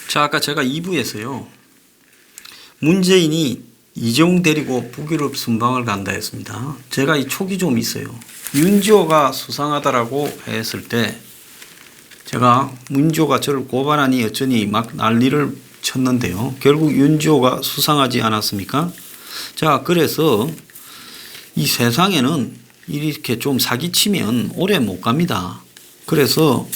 자, 아까 제가 2부에서요. 문재인이 이재용 데리고 북유럽 순방을 간다 했습니다. 제가 이 촉이 좀 있어요. 윤지호가 수상하다라고 했을 때 제가 윤지호가 저를 고발하니 어쩌니 막 난리를 쳤는데요. 결국 윤지호가 수상하지 않았습니까? 자, 그래서 이 세상에는 이렇게 좀 사기치면 오래 못 갑니다. 그래서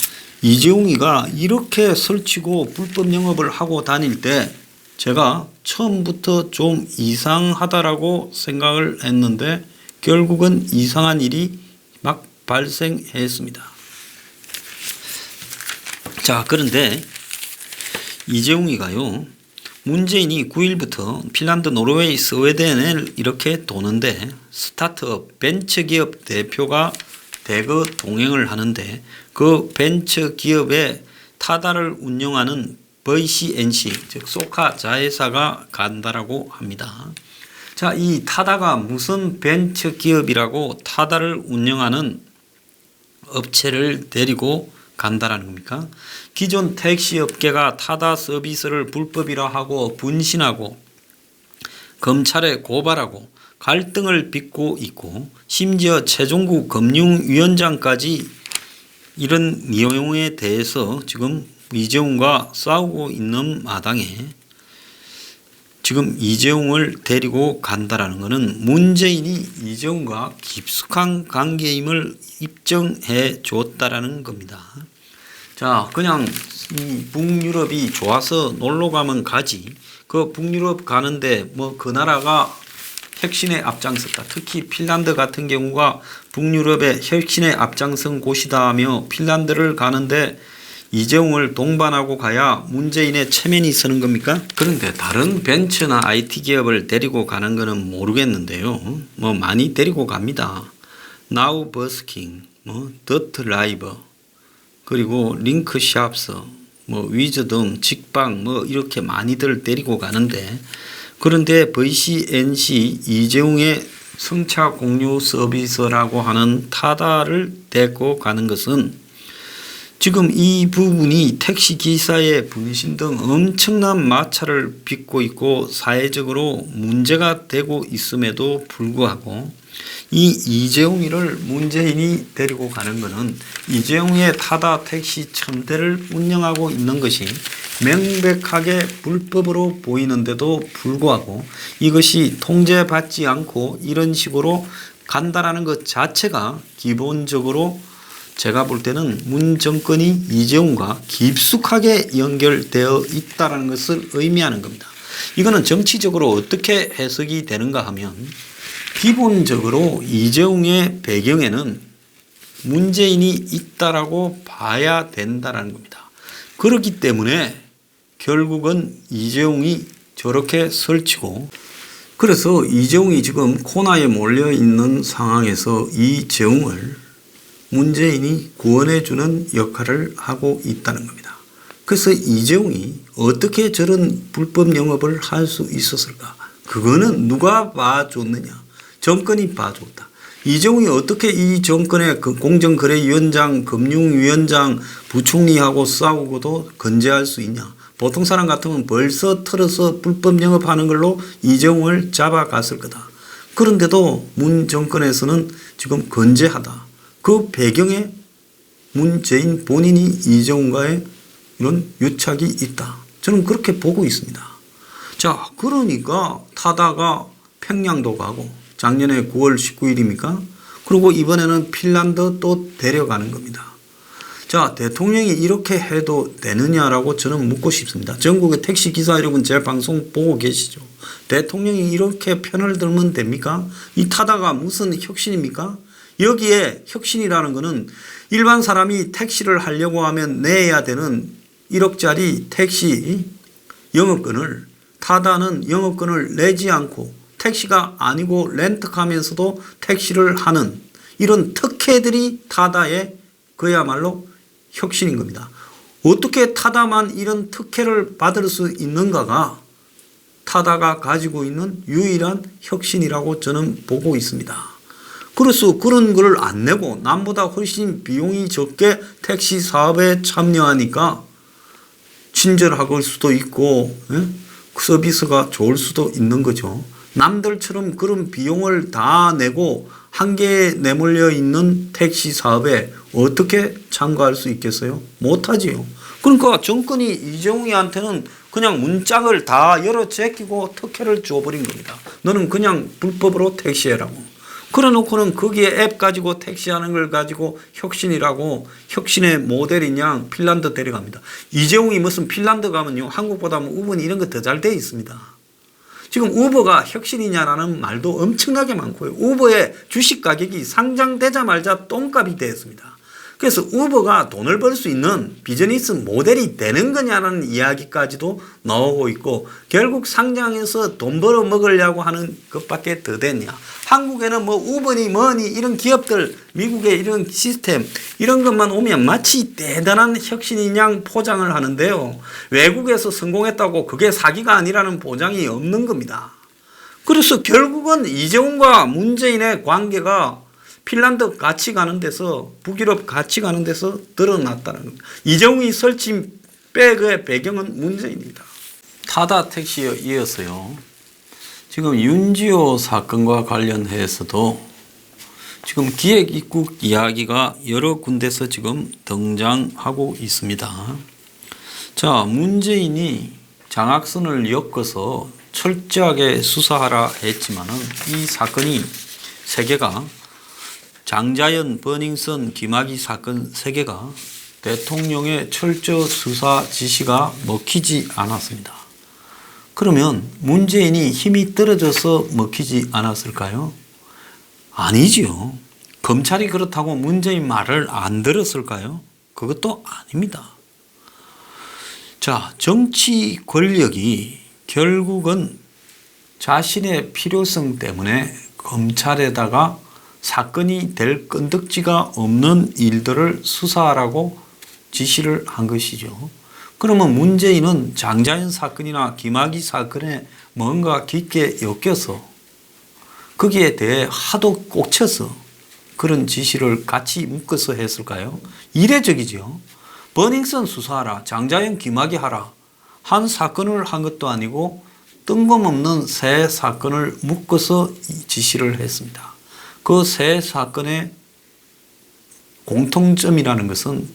이재용이가 이렇게 설치고 불법 영업을 하고 다닐 때 제가 처음부터 좀 이상하다라고 생각을 했는데 결국은 이상한 일이 막 발생했습니다. 자, 그런데 이재용이가요. 문재인이 9일부터 핀란드, 노르웨이, 스웨덴을 이렇게 도는데 스타트업 벤처기업 대표가 대거 동행을 하는데 그 벤처기업의 타다를 운영하는 VCNC 즉 소카 자회사가 간다라고 합니다. 자, 이 타다가 무슨 벤처기업이라고 타다를 운영하는 업체를 데리고 간다라는 겁니까? 기존 택시업계가 타다 서비스를 불법이라 하고 분신하고 검찰에 고발하고 갈등을 빚고 있고 심지어 최종구 금융위원장까지 이런 내용에 대해서 지금 이재용과 싸우고 있는 마당에 지금 이재용을 데리고 간다라는 것은 문재인이 이재용과 깊숙한 관계임을 입증해 줬다라는 겁니다. 자, 그냥 이 북유럽이 좋아서 놀러 가면 가지. 그 북유럽 가는데 뭐 그 나라가 혁신에 앞장섰다. 특히 핀란드 같은 경우가 북유럽의 혁신에 앞장선 곳이다 하며 핀란드를 가는데 이재용을 동반하고 가야 문재인의 체면이 서는 겁니까? 그런데 다른 벤처나 IT 기업을 데리고 가는 거는 모르겠는데요. 뭐 많이 데리고 갑니다. 나우 버스킹, 뭐 더트 라이버, 그리고 링크샵스, 뭐 위즈덤, 직방 뭐 이렇게 많이들 데리고 가는데 그런데 VCNC 이재용의 승차 공유 서비스라고 하는 타다를 데리고 가는 것은 지금 이 부분이 택시기사의 분신 등 엄청난 마찰을 빚고 있고 사회적으로 문제가 되고 있음에도 불구하고 이 이재용이를 문재인이 데리고 가는 것은 이재용의 타다 택시 천대를 운영하고 있는 것이 명백하게 불법으로 보이는데도 불구하고 이것이 통제받지 않고 이런 식으로 간다라는 것 자체가 기본적으로 제가 볼 때는 문 정권이 이재용과 깊숙하게 연결되어 있다는 것을 의미하는 겁니다. 이거는 정치적으로 어떻게 해석이 되는가 하면 기본적으로 이재용의 배경에는 문재인이 있다라고 봐야 된다는 겁니다. 그렇기 때문에 결국은 이재용이 저렇게 설치고 그래서 이재용이 지금 코너에 몰려 있는 상황에서 이재용을 문재인이 구원해주는 역할을 하고 있다는 겁니다. 그래서 이재용이 어떻게 저런 불법 영업을 할 수 있었을까? 그거는 누가 봐줬느냐? 정권이 봐줬다. 이재용이 어떻게 이 정권의 그 공정거래위원장, 금융위원장, 부총리하고 싸우고도 건재할 수 있냐? 보통 사람 같으면 벌써 털어서 불법 영업하는 걸로 이재용을 잡아갔을 거다. 그런데도 문 정권에서는 지금 건재하다. 그 배경에 문재인 본인이 이재용과의 이런 유착이 있다. 저는 그렇게 보고 있습니다. 자, 그러니까 타다가 평양도 가고 작년에 9월 19일입니까? 그리고 이번에는 핀란드 또 데려가는 겁니다. 자, 대통령이 이렇게 해도 되느냐라고 저는 묻고 싶습니다. 전국의 택시기사 여러분 제 방송 보고 계시죠? 대통령이 이렇게 편을 들면 됩니까? 이 타다가 무슨 혁신입니까? 여기에 혁신이라는 것은 일반 사람이 택시를 하려고 하면 내야 되는 1억짜리 택시 영업권을 타다는 영업권을 내지 않고 택시가 아니고 렌트하면서도 택시를 하는 이런 특혜들이 타다의 그야말로 혁신인 겁니다. 어떻게 타다만 이런 특혜를 받을 수 있는가가 타다가 가지고 있는 유일한 혁신이라고 저는 보고 있습니다. 그래서 그런 거를 안 내고 남보다 훨씬 비용이 적게 택시 사업에 참여하니까 친절할 수도 있고 서비스가 좋을 수도 있는 거죠. 남들처럼 그런 비용을 다 내고 한계에 내몰려 있는 택시 사업에 어떻게 참가할 수 있겠어요? 못하지요. 그러니까 정권이 이재용이한테는 그냥 문짝을 다 열어 제끼고 특혜를 줘버린 겁니다. 너는 그냥 불법으로 택시해라고. 그래 놓고는 거기에 앱 가지고 택시하는 걸 가지고 혁신이라고 혁신의 모델이냐 핀란드 데려갑니다. 이재용이 무슨 핀란드 가면요 한국보다 우버는 이런 거 더 잘 돼 있습니다. 지금 우버가 혁신이냐라는 말도 엄청나게 많고요. 우버의 주식 가격이 상장되자마자 똥값이 되었습니다. 그래서 우버가 돈을 벌 수 있는 비즈니스 모델이 되는 거냐는 이야기까지도 나오고 있고 결국 상장해서 돈 벌어 먹으려고 하는 것밖에 더 됐냐. 한국에는 뭐 우버니 뭐니 이런 기업들 미국의 이런 시스템 이런 것만 오면 마치 대단한 혁신인 포장을 하는데요. 외국에서 성공했다고 그게 사기가 아니라는 보장이 없는 겁니다. 그래서 결국은 이재용과 문재인의 관계가 핀란드 같이 가는 데서 북유럽 같이 가는 데서 드러났다는 겁니다. 이재용이 설친 백의 배경은 문재인입니다. 타다 택시에 이어서요. 지금 윤지호 사건과 관련해서도 지금 기획 입국 이야기가 여러 군데서 지금 등장하고 있습니다. 자, 문재인이 장학선을 엮어서 철저하게 수사하라 했지만은 이 사건이 세 개가 장자연, 버닝썬, 김학의 사건 세 개가 대통령의 철저 수사 지시가 먹히지 않았습니다. 그러면 문재인이 힘이 떨어져서 먹히지 않았을까요? 아니지요. 검찰이 그렇다고 문재인 말을 안 들었을까요? 그것도 아닙니다. 자, 정치 권력이 결국은 자신의 필요성 때문에 검찰에다가 사건이 될 건덕지가 없는 일들을 수사하라고 지시를 한 것이죠. 그러면 문재인은 장자연 사건이나 김학의 사건에 뭔가 깊게 엮여서 거기에 대해 하도 꽂혀서 그런 지시를 같이 묶어서 했을까요? 이례적이죠. 버닝썬 수사하라, 장자연 김학의 하라 한 사건을 한 것도 아니고 뜬금없는 세 사건을 묶어서 지시를 했습니다. 그 세 사건의 공통점이라는 것은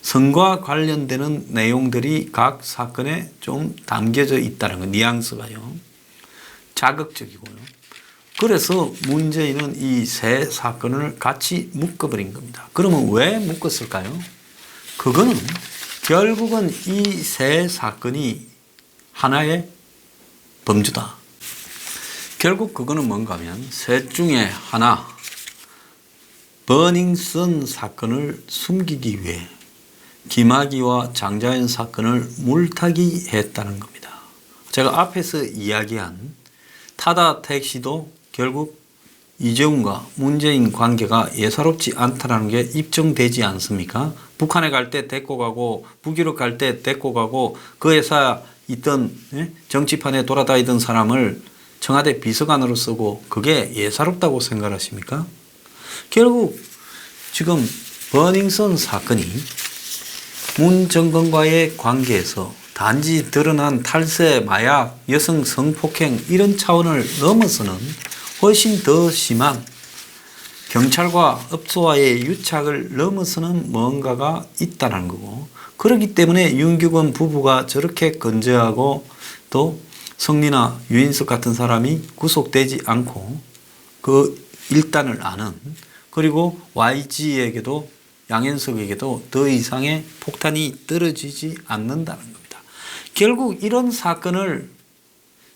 성과 관련되는 내용들이 각 사건에 좀 담겨져 있다는 거, 뉘앙스가요. 자극적이고요. 그래서 문재인은 이 세 사건을 같이 묶어버린 겁니다. 그러면 왜 묶었을까요? 그거는 결국은 이 세 사건이 하나의 범주다. 결국 그거는 뭔가 하면 셋 중에 하나, 버닝썬 사건을 숨기기 위해 김학의와 장자연 사건을 물타기 했다는 겁니다. 제가 앞에서 이야기한 타다 택시도 결국 이재용과 문재인 관계가 예사롭지 않다는 게 입증되지 않습니까? 북한에 갈 때 데리고 가고 북유럽 갈 때 데리고 가고 그 회사 있던 정치판에 돌아다니던 사람을 청와대 비서관으로 쓰고 그게 예사롭다고 생각하십니까? 결국 지금 버닝썬 사건이 문 정권과의 관계에서 단지 드러난 탈세, 마약, 여성 성폭행 이런 차원을 넘어서는 훨씬 더 심한 경찰과 업소와의 유착을 넘어서는 뭔가가 있다는 거고, 그렇기 때문에 윤규건 부부가 저렇게 건재하고 또 성리나 유인석 같은 사람이 구속되지 않고 그 일단을 아는, 그리고 YG에게도 양현석에게도 더 이상의 폭탄이 떨어지지 않는다는 겁니다. 결국 이런 사건을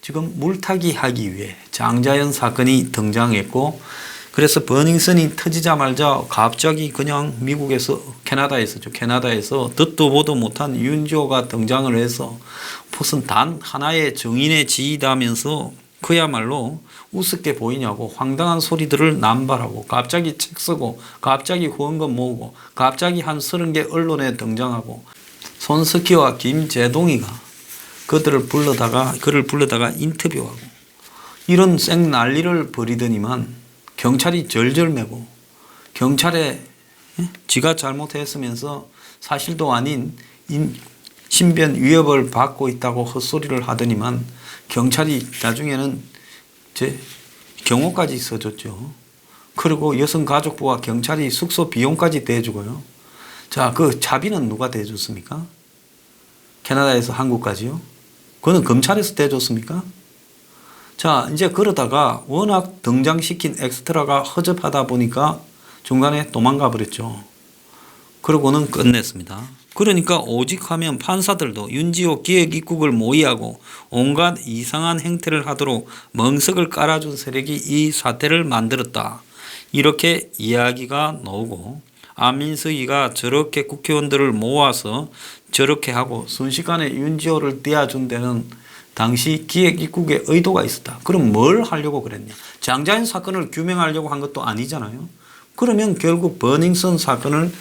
지금 물타기 하기 위해 장자연 사건이 등장했고, 그래서 버닝썬이 터지자마자 갑자기 그냥 미국에서 캐나다에서 듣도 보도 못한 윤지호가 등장을 해서 무슨 단 하나의 정인의 지이다면서 그야말로 우습게 보이냐고 황당한 소리들을 남발하고 갑자기 책 쓰고 갑자기 후원금 모으고 갑자기 한 30개 언론에 등장하고 손석희와 김재동이가 그를 불러다가 인터뷰하고 이런 쌩 난리를 벌이더니만 경찰이 절절매고 경찰에 지가 잘못했으면서 사실도 아닌 신변 위협을 받고 있다고 헛소리를 하더니만 경찰이 나중에는 경호까지 써줬죠. 그리고 여성가족부와 경찰이 숙소 비용까지 대주고요. 자, 그 차비는 누가 대줬습니까? 캐나다에서 한국까지요? 그거는 검찰에서 대줬습니까? 자, 이제 그러다가 워낙 등장시킨 엑스트라가 허접하다 보니까 중간에 도망가 버렸죠. 그러고는 끝냈습니다. 그러니까 오직 하면 판사들도 윤지호 기획 입국을 모의하고 온갖 이상한 행태를 하도록 멍석을 깔아준 세력이 이 사태를 만들었다. 이렇게 이야기가 나오고 안민석이가 저렇게 국회의원들을 모아서 저렇게 하고 순식간에 윤지호를 떼어준 데는 당시 기획 입국의 의도가 있었다. 그럼 뭘 하려고 그랬냐? 장자연 사건을 규명하려고 한 것도 아니잖아요. 그러면 결국 버닝썬 사건을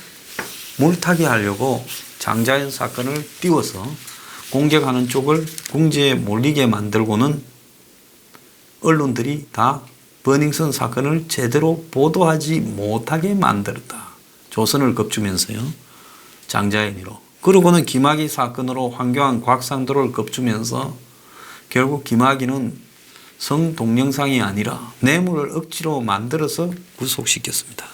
물타기 하려고 장자연 사건을 띄워서 공격하는 쪽을 궁지에 몰리게 만들고는 언론들이 다 버닝썬 사건을 제대로 보도하지 못하게 만들었다. 조선을 겁주면서요. 장자연으로. 그러고는 김학의 사건으로 황교안 곽상도를 겁주면서 결국 김학의는 성동영상이 아니라 뇌물을 억지로 만들어서 구속시켰습니다.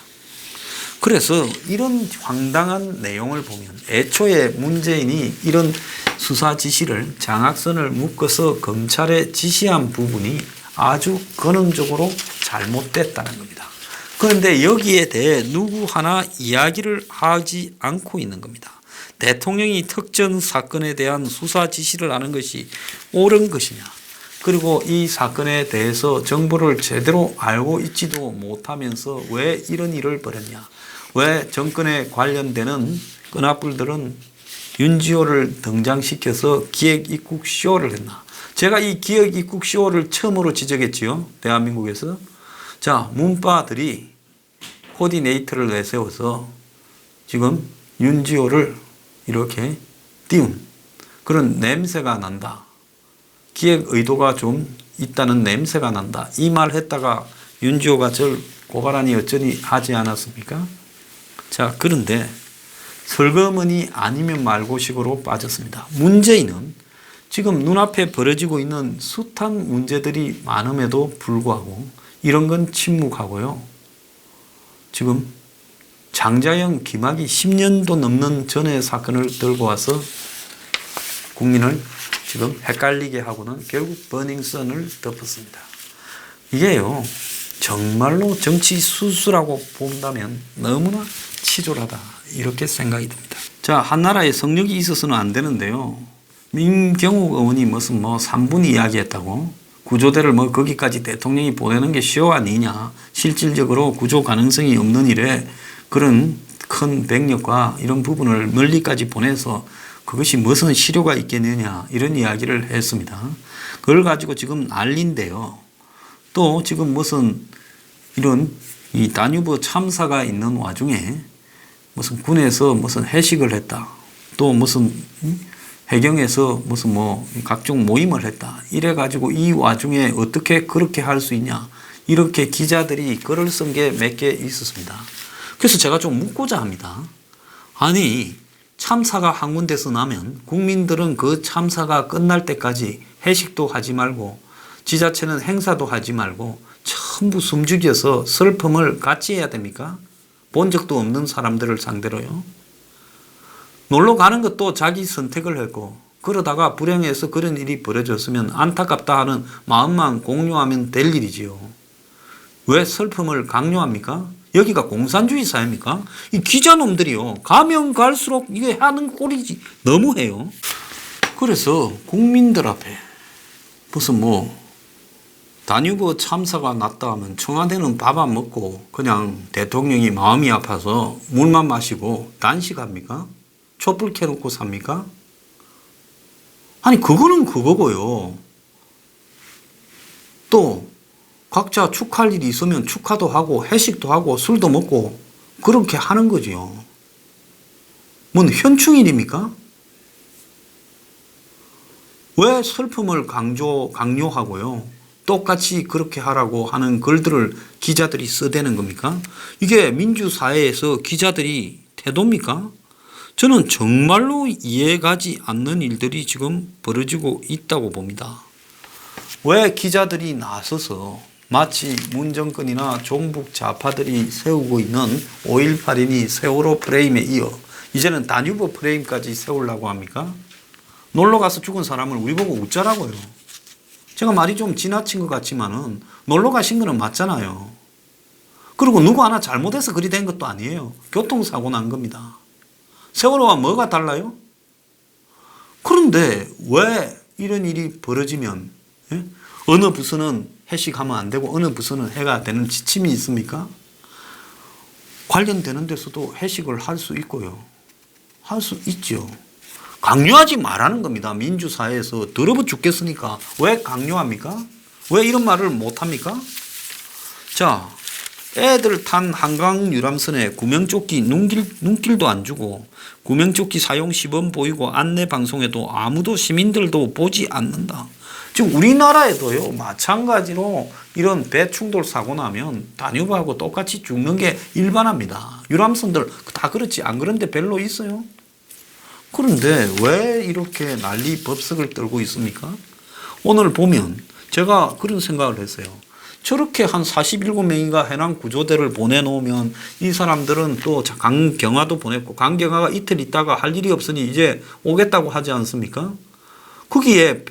그래서 이런 황당한 내용을 보면 애초에 문재인이 이런 수사 지시를 장학선을 묶어서 검찰에 지시한 부분이 아주 근원적으로 잘못됐다는 겁니다. 그런데 여기에 대해 누구 하나 이야기를 하지 않고 있는 겁니다. 대통령이 특정 사건에 대한 수사 지시를 하는 것이 옳은 것이냐, 그리고 이 사건에 대해서 정보를 제대로 알고 있지도 못하면서 왜 이런 일을 벌였냐, 왜 정권에 관련되는 끈악불들은 윤지호를 등장시켜서 기획 입국 쇼를 했나. 제가 이 기획 입국 쇼를 처음으로 지적했지요, 대한민국에서. 자, 문바들이 코디네이터를 내세워서 지금 윤지호를 이렇게 띄운 그런 냄새가 난다. 기획 의도가 좀 있다는 냄새가 난다. 이 말 했다가 윤지호가 절 고발하니 어쩌니 하지 않았습니까? 자, 그런데 설거머니 아니면 말고식으로 빠졌습니다. 문재인은 지금 눈앞에 벌어지고 있는 숱한 문제들이 많음에도 불구하고 이런 건 침묵하고요. 지금 장자연, 김학의 10년도 넘는 전의 사건을 들고 와서 국민을 지금 헷갈리게 하고는 결국 버닝썬을 덮었습니다. 이게요, 정말로 정치 수수라고 본다면 너무나 치졸하다, 이렇게 생각이 듭니다. 자, 한나라에 성역이 있어서는 안 되는데요. 민경욱 의원이 무슨 3분 이야기했다고 구조대를 거기까지 대통령이 보내는 게 쇼 아니냐, 실질적으로 구조 가능성이 없는 일에 그런 큰 병력과 이런 부분을 멀리까지 보내서 그것이 무슨 실효가 있겠느냐, 이런 이야기를 했습니다. 그걸 가지고 지금 난리인데요. 또 지금 무슨 이런 이 다뉴브 참사가 있는 와중에 무슨 군에서 무슨 회식을 했다, 또 무슨 해경에서 무슨 각종 모임을 했다, 이래 가지고 이 와중에 어떻게 그렇게 할 수 있냐, 이렇게 기자들이 글을 쓴 게 몇 개 있었습니다. 그래서 제가 좀 묻고자 합니다. 아니, 참사가 한 군데서 나면 국민들은 그 참사가 끝날 때까지 회식도 하지 말고 지자체는 행사도 하지 말고 전부 숨죽여서 슬픔을 같이 해야 됩니까? 본 적도 없는 사람들을 상대로요. 놀러 가는 것도 자기 선택을 했고, 그러다가 불행해서 그런 일이 벌어졌으면 안타깝다 하는 마음만 공유하면 될 일이지요. 왜 슬픔을 강요합니까? 여기가 공산주의 사회입니까? 이 기자놈들이요, 가면 갈수록 이게 하는 꼴이지 너무해요. 그래서 국민들 앞에 무슨 다뉴브 참사가 났다 하면 청와대는 밥 안 먹고 그냥 대통령이 마음이 아파서 물만 마시고 단식합니까? 촛불 켜놓고 삽니까? 아니, 그거는 그거고요. 또 각자 축하할 일이 있으면 축하도 하고 회식도 하고 술도 먹고 그렇게 하는 거지요. 뭔 현충일입니까? 왜 슬픔을 강요하고요, 똑같이 그렇게 하라고 하는 글들을 기자들이 써대는 겁니까? 이게 민주사회에서 기자들이 태도입니까? 저는 정말로 이해가지 않는 일들이 지금 벌어지고 있다고 봅니다. 왜 기자들이 나서서 마치 문정권이나 종북 좌파들이 세우고 있는 5.18이니 세월호 프레임에 이어 이제는 다뉴브 프레임까지 세우려고 합니까? 놀러가서 죽은 사람을 우리 보고 웃자라고요. 제가 말이 좀 지나친 것 같지만은 놀러 가신 거는 맞잖아요. 그리고 누구 하나 잘못해서 그리 된 것도 아니에요. 교통사고 난 겁니다. 세월호와 뭐가 달라요? 그런데 왜 이런 일이 벌어지면 어느 부서는 해식하면 안 되고 어느 부서는 해가 되는 지침이 있습니까? 관련되는 데서도 해식을 할 수 있고요. 할 수 있죠. 강요하지 말라는 겁니다. 민주사회에서 더러워 죽겠으니까. 왜 강요합니까? 왜 이런 말을 못합니까? 자, 애들 탄 한강 유람선에 구명조끼 눈길도 안 주고 구명조끼 사용 시범 보이고 안내 방송에도 아무도 시민들도 보지 않는다. 지금 우리나라에도요 마찬가지로 이런 배 충돌 사고 나면 다뉴브하고 똑같이 죽는 게 일반합니다. 유람선들 다 그렇지 안 그런데 별로 있어요. 그런데 왜 이렇게 난리 법석을 떨고 있습니까? 오늘 보면 제가 그런 생각을 했어요. 저렇게 한 47명인가 해남 구조대를 보내놓으면 이 사람들은 또 강경화도 보냈고 강경화가 이틀 있다가 할 일이 없으니 이제 오겠다고 하지 않습니까? 거기에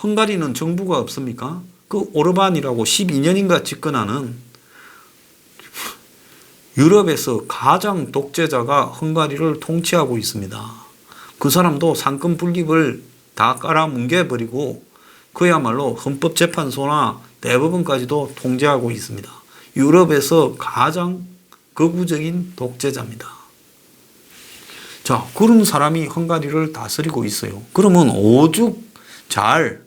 헝가리는 정부가 없습니까? 그 오르반이라고 12년인가 집권하는 유럽에서 가장 독재자가 헝가리를 통치하고 있습니다. 그 사람도 상권 분립을 다 깔아뭉개버리고 그야말로 헌법재판소나 대법원까지도 통제하고 있습니다. 유럽에서 가장 극우적인 독재자입니다. 자, 그런 사람이 헝가리를 다스리고 있어요. 그러면 오죽 잘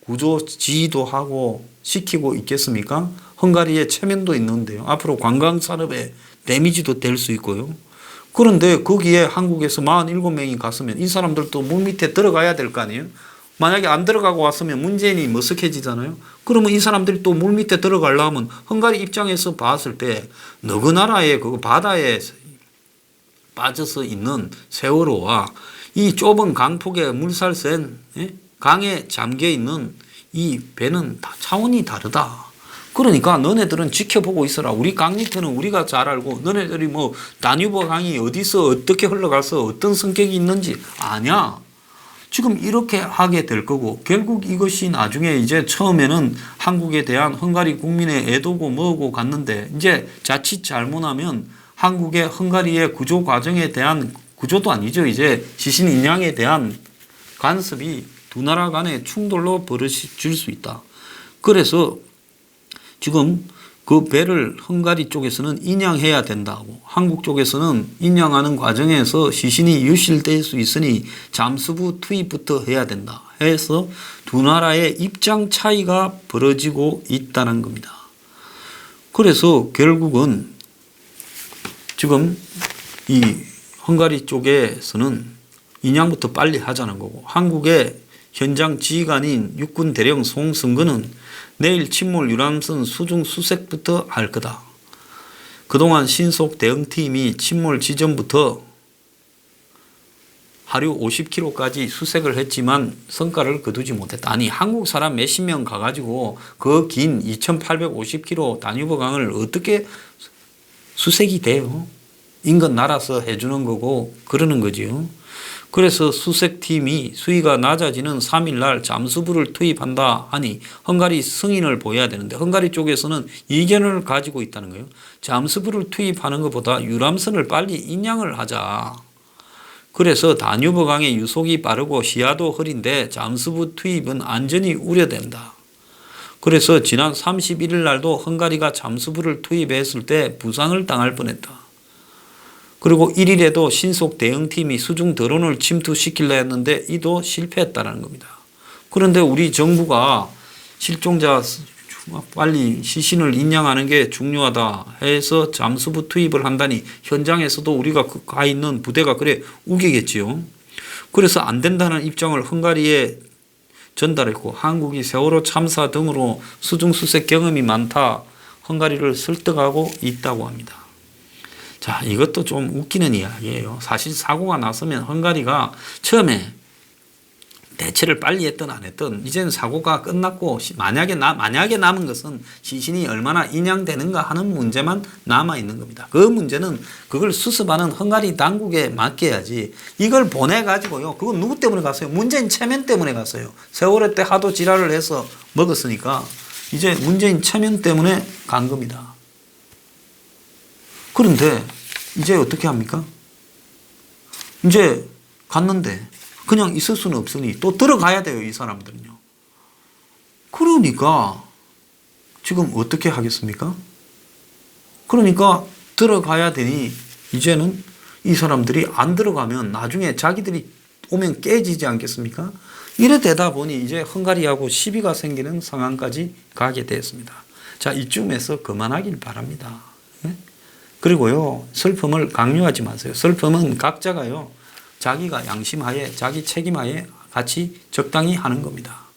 구조 지휘도 하고 시키고 있겠습니까? 헝가리에 체면도 있는데요. 앞으로 관광산업에 데미지도 될 수 있고요. 그런데 거기에 한국에서 47명이 갔으면 이 사람들도 물 밑에 들어가야 될 거 아니에요? 만약에 안 들어가고 왔으면 문재인이 머쓱해지잖아요. 그러면 이 사람들이 또 물 밑에 들어가려면 헝가리 입장에서 봤을 때 너그 나라의 그 바다에 빠져서 있는 세월호와 이 좁은 강폭에 물살 센 강에 잠겨 있는 이 배는 다 차원이 다르다. 그러니까 너네들은 지켜보고 있어라. 우리 강 밑에는 우리가 잘 알고 너네들이 뭐 다뉴브 강이 어디서 어떻게 흘러가서 어떤 성격이 있는지 아냐. 지금 이렇게 하게 될 거고 결국 이것이 나중에 이제 처음에는 한국에 대한 헝가리 국민의 애도고 뭐고 갔는데 이제 자칫 잘못하면 한국의 헝가리의 구조 과정에 대한 구조도 아니죠. 이제 시신 인양에 대한 간섭이 두 나라 간의 충돌로 벌어질 수 있다. 그래서 지금 그 배를 헝가리 쪽에서는 인양해야 된다고 한국 쪽에서는 인양하는 과정에서 시신이 유실될 수 있으니 잠수부 투입부터 해야 된다 해서 두 나라의 입장 차이가 벌어지고 있다는 겁니다. 그래서 결국은 지금 이 헝가리 쪽에서는 인양부터 빨리 하자는 거고 한국의 현장 지휘관인 육군 대령 송승근은 내일 침몰 유람선 수중 수색부터 할 거다. 그동안 신속 대응팀이 침몰 지점부터 하류 50km까지 수색을 했지만 성과를 거두지 못했다. 아니 한국 사람 몇십 명 가가지고 그 긴 2850km 다뉴브 강을 어떻게 수색이 돼요? 인근 날아서 해주는 거고 그러는 거지요. 그래서 수색팀이 수위가 낮아지는 3일날 잠수부를 투입한다 하니 헝가리 승인을 보여야 되는데 헝가리 쪽에서는 이견을 가지고 있다는 거예요. 잠수부를 투입하는 것보다 유람선을 빨리 인양을 하자. 그래서 다뉴브 강의 유속이 빠르고 시야도 흐린데 잠수부 투입은 안전이 우려된다. 그래서 지난 31일 날도 헝가리가 잠수부를 투입했을 때 부상을 당할 뻔했다. 그리고 1일에도 신속 대응팀이 수중 드론을 침투시키려 했는데 이도 실패했다는 겁니다. 그런데 우리 정부가 실종자 빨리 시신을 인양하는 게 중요하다 해서 잠수부 투입을 한다니 현장에서도 우리가 가 있는 부대가 그래 우기겠지요. 그래서 안 된다는 입장을 헝가리에 전달했고 한국이 세월호 참사 등으로 수중 수색 경험이 많다 헝가리를 설득하고 있다고 합니다. 자, 이것도 좀 웃기는 이야기예요. 사실 사고가 났으면 헝가리가 처음에 대처를 빨리 했든 안 했든 이제는 사고가 끝났고 만약에 남은 것은 시신이 얼마나 인양되는가 하는 문제만 남아 있는 겁니다. 그 문제는 그걸 수습하는 헝가리 당국에 맡겨야지 이걸 보내가지고요. 그건 누구 때문에 갔어요? 문재인 체면 때문에 갔어요. 세월호 때 하도 지랄을 해서 먹었으니까 이제 문재인 체면 때문에 간 겁니다. 그런데 이제 어떻게 합니까? 이제 갔는데 그냥 있을 수는 없으니 또 들어가야 돼요, 이 사람들은요. 그러니까 지금 어떻게 하겠습니까? 그러니까 들어가야 되니 이제는 이 사람들이 안 들어가면 나중에 자기들이 오면 깨지지 않겠습니까? 이래 되다 보니 이제 헝가리하고 시비가 생기는 상황까지 가게 됐습니다. 자, 이쯤에서 그만하길 바랍니다. 그리고요, 슬픔을 강요하지 마세요. 슬픔은 각자가요, 자기가 양심하에, 자기 책임하에 같이 적당히 하는 겁니다.